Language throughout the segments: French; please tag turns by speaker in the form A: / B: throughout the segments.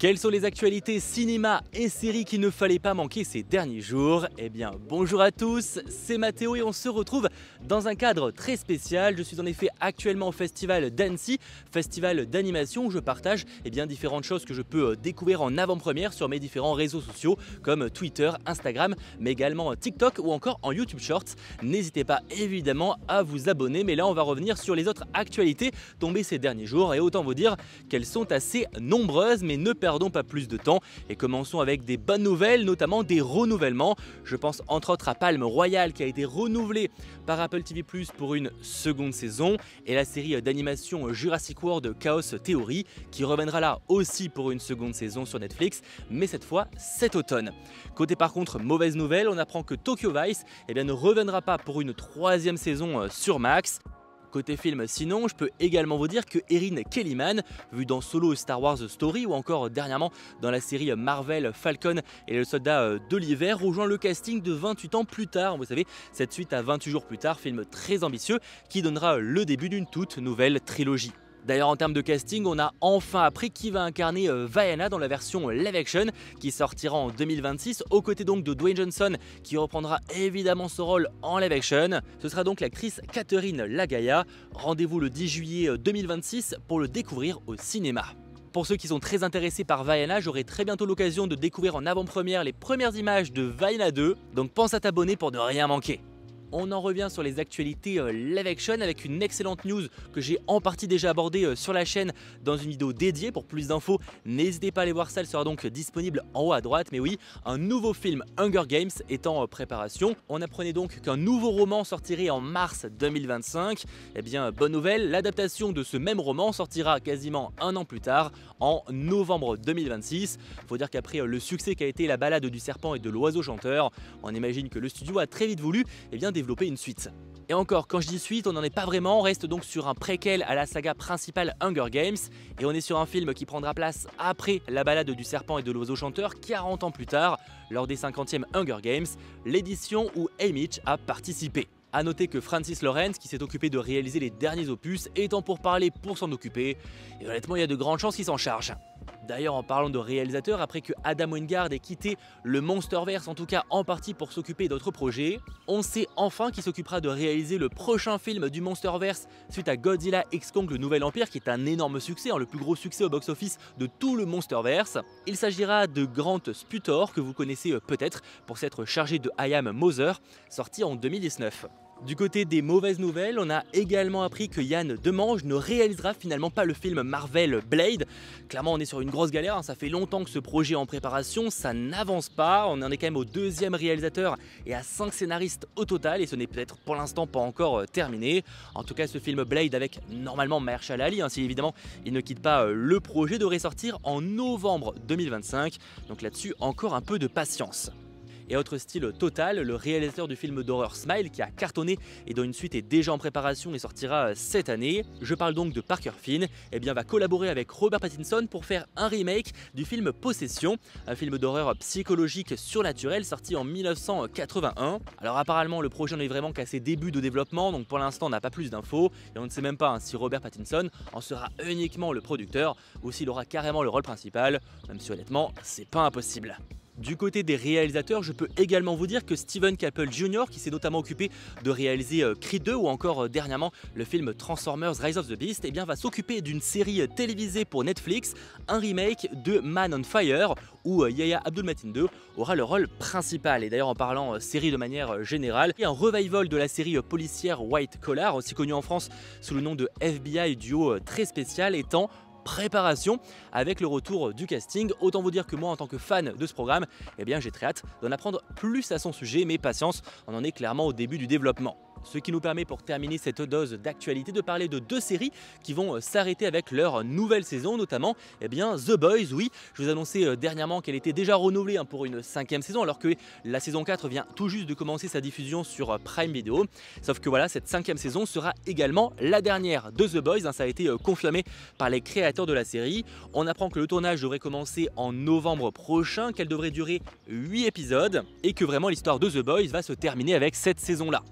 A: Quelles sont les actualités cinéma et séries qu'il ne fallait pas manquer ces derniers jours? Eh bien bonjour à tous, c'est Mathéo et on se retrouve dans un cadre très spécial. Je suis en effet actuellement au festival d'Annecy, festival d'animation où je partage différentes choses que je peux découvrir en avant-première sur mes différents réseaux sociaux comme Twitter, Instagram, mais également TikTok ou encore en YouTube Shorts. N'hésitez pas évidemment à vous abonner, mais là on va revenir sur les autres actualités tombées ces derniers jours et autant vous dire qu'elles sont assez nombreuses, mais ne perdons pas plus de temps et commençons avec des bonnes nouvelles, notamment des renouvellements. Je pense entre autres à Palm Royale qui a été renouvelée par Apple TV+ pour une seconde saison et la série d'animation Jurassic World Chaos Theory qui reviendra là aussi pour une seconde saison sur Netflix, mais cette fois cet automne. Côté par contre mauvaise nouvelle, on apprend que Tokyo Vice ne reviendra pas pour une troisième saison sur Max. Côté film sinon, je peux également vous dire que Erin Kellyman, vu dans Solo Star Wars Story ou encore dernièrement dans la série Marvel Falcon et le soldat de l'hiver, rejoint le casting de 28 ans plus tard. Vous savez, cette suite à 28 jours plus tard, film très ambitieux qui donnera le début d'une toute nouvelle trilogie. D'ailleurs en termes de casting, on a enfin appris qui va incarner Vaiana dans la version live action qui sortira en 2026 aux côtés donc de Dwayne Johnson qui reprendra évidemment ce rôle en live action. Ce sera donc l'actrice Catherine Lagaya. Rendez-vous le 10 juillet 2026 pour le découvrir au cinéma. Pour ceux qui sont très intéressés par Vaiana, j'aurai très bientôt l'occasion de découvrir en avant-première les premières images de Vaiana 2, donc pense à t'abonner pour ne rien manquer. On en revient sur les actualités live action avec une excellente news que j'ai en partie déjà abordée sur la chaîne dans une vidéo dédiée. Pour plus d'infos, n'hésitez pas à aller voir ça, elle sera donc disponible en haut à droite. Mais oui, un nouveau film Hunger Games est en préparation. On apprenait donc qu'un nouveau roman sortirait en mars 2025. Eh bien, bonne nouvelle, l'adaptation de ce même roman sortira quasiment un an plus tard, en novembre 2026. Faut dire qu'après le succès qu'a été la balade du serpent et de l'oiseau chanteur, on imagine que le studio a très vite voulu développer une suite. Et encore, quand je dis suite, on n'en est pas vraiment, on reste donc sur un préquel à la saga principale Hunger Games, et on est sur un film qui prendra place après la balade du serpent et de l'oiseau chanteur, 40 ans plus tard, lors des 50e Hunger Games, l'édition où Haymitch a participé. A noter que Francis Lawrence, qui s'est occupé de réaliser les derniers opus, est en pourparlers pour s'en occuper, et honnêtement il y a de grandes chances qu'il s'en charge. D'ailleurs en parlant de réalisateur, après que Adam Wingard ait quitté le Monsterverse, en tout cas en partie pour s'occuper d'autres projets, on sait enfin qui s'occupera de réaliser le prochain film du Monsterverse suite à Godzilla x Kong le Nouvel Empire qui est un énorme succès, le plus gros succès au box-office de tout le Monsterverse. Il s'agira de Grant Sputor que vous connaissez peut-être pour s'être chargé de I Am Mother, sorti en 2019. Du côté des mauvaises nouvelles, on a également appris que Yann Demange ne réalisera finalement pas le film Marvel Blade. Clairement on est sur une grosse galère, ça fait longtemps que ce projet est en préparation, ça n'avance pas, on en est quand même au deuxième réalisateur et à 5 scénaristes au total et ce n'est peut-être pour l'instant pas encore terminé. En tout cas ce film Blade avec normalement Mahershala Ali, si évidemment il ne quitte pas le projet, devrait sortir en novembre 2025, donc là-dessus encore un peu de patience. Et autre style total, le réalisateur du film d'horreur Smile qui a cartonné et dont une suite est déjà en préparation et sortira cette année, je parle donc de Parker Finn, va collaborer avec Robert Pattinson pour faire un remake du film Possession, un film d'horreur psychologique surnaturel sorti en 1981. Alors apparemment le projet n'en est vraiment qu'à ses débuts de développement, donc pour l'instant on n'a pas plus d'infos et on ne sait même pas si Robert Pattinson en sera uniquement le producteur ou s'il aura carrément le rôle principal, même si honnêtement c'est pas impossible. Du côté des réalisateurs, je peux également vous dire que Steven Caple Jr., qui s'est notamment occupé de réaliser Creed 2 ou encore dernièrement le film Transformers Rise of the Beast, va s'occuper d'une série télévisée pour Netflix, un remake de Man on Fire, où Yahya Abdul-Mateen II aura le rôle principal. Et d'ailleurs en parlant série de manière générale, il y a un revival de la série policière White Collar, aussi connue en France sous le nom de FBI duo très spécial, étant préparation avec le retour du casting. Autant vous dire que moi en tant que fan de ce programme, j'ai très hâte d'en apprendre plus à son sujet, mais patience, on en est clairement au début du développement. Ce qui nous permet pour terminer cette dose d'actualité de parler de deux séries qui vont s'arrêter avec leur nouvelle saison, notamment The Boys. Oui, je vous annonçais dernièrement qu'elle était déjà renouvelée pour une 5e saison alors que la saison 4 vient tout juste de commencer sa diffusion sur Prime Video. Sauf que voilà, cette 5e saison sera également la dernière de The Boys, ça a été confirmé par les créateurs de la série. On apprend que le tournage devrait commencer en novembre prochain, qu'elle devrait durer 8 épisodes et que vraiment l'histoire de The Boys va se terminer avec cette saison-là.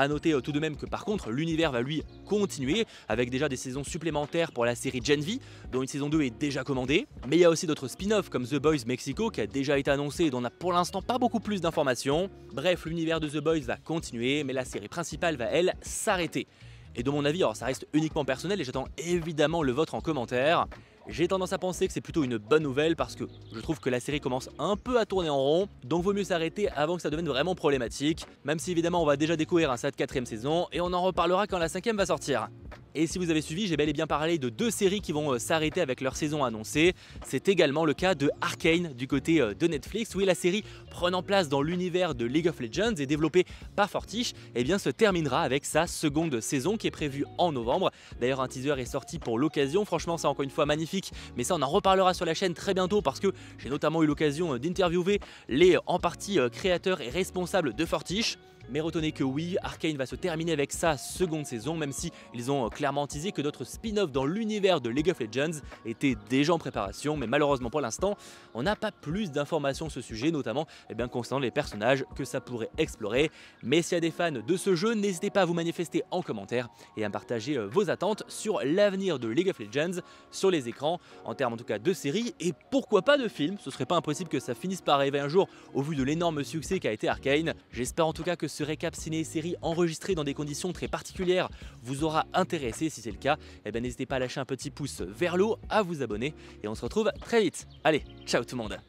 A: A noter tout de même que par contre l'univers va lui continuer avec déjà des saisons supplémentaires pour la série Gen V dont une saison 2 est déjà commandée, mais il y a aussi d'autres spin-offs comme The Boys Mexico qui a déjà été annoncé et dont on n'a pour l'instant pas beaucoup plus d'informations. Bref, l'univers de The Boys va continuer mais la série principale va elle s'arrêter. Et de mon avis, alors ça reste uniquement personnel et j'attends évidemment le vôtre en commentaire. J'ai tendance à penser que c'est plutôt une bonne nouvelle parce que je trouve que la série commence un peu à tourner en rond, donc vaut mieux s'arrêter avant que ça devienne vraiment problématique, même si évidemment on va déjà découvrir cette 4ème saison et on en reparlera quand la 5ème va sortir. Et si vous avez suivi, j'ai bel et bien parlé de 2 séries qui vont s'arrêter avec leur saison annoncée. C'est également le cas de Arcane du côté de Netflix, où la série prenant place dans l'univers de League of Legends et développée par Fortiche, eh bien se terminera avec sa 2nd saison qui est prévue en novembre. D'ailleurs un teaser est sorti pour l'occasion, franchement c'est encore une fois magnifique, mais ça on en reparlera sur la chaîne très bientôt parce que j'ai notamment eu l'occasion d'interviewer les en partie créateurs et responsables de Fortiche. Mais retenez que oui, Arcane va se terminer avec sa 2nd saison, même si ils ont clairement teasé que d'autres spin-offs dans l'univers de League of Legends étaient déjà en préparation, mais malheureusement pour l'instant, on n'a pas plus d'informations sur ce sujet, notamment concernant les personnages que ça pourrait explorer. Mais s'il y a des fans de ce jeu, n'hésitez pas à vous manifester en commentaire et à partager vos attentes sur l'avenir de League of Legends sur les écrans, en termes en tout cas de séries et pourquoi pas de films. Ce serait pas impossible que ça finisse par arriver un jour au vu de l'énorme succès qu'a été Arcane. J'espère en tout cas que ce récap ciné-série enregistré dans des conditions très particulières vous aura intéressé. Si c'est le cas, n'hésitez pas à lâcher un petit pouce vers le haut, à vous abonner et on se retrouve très vite. Allez, ciao tout le monde!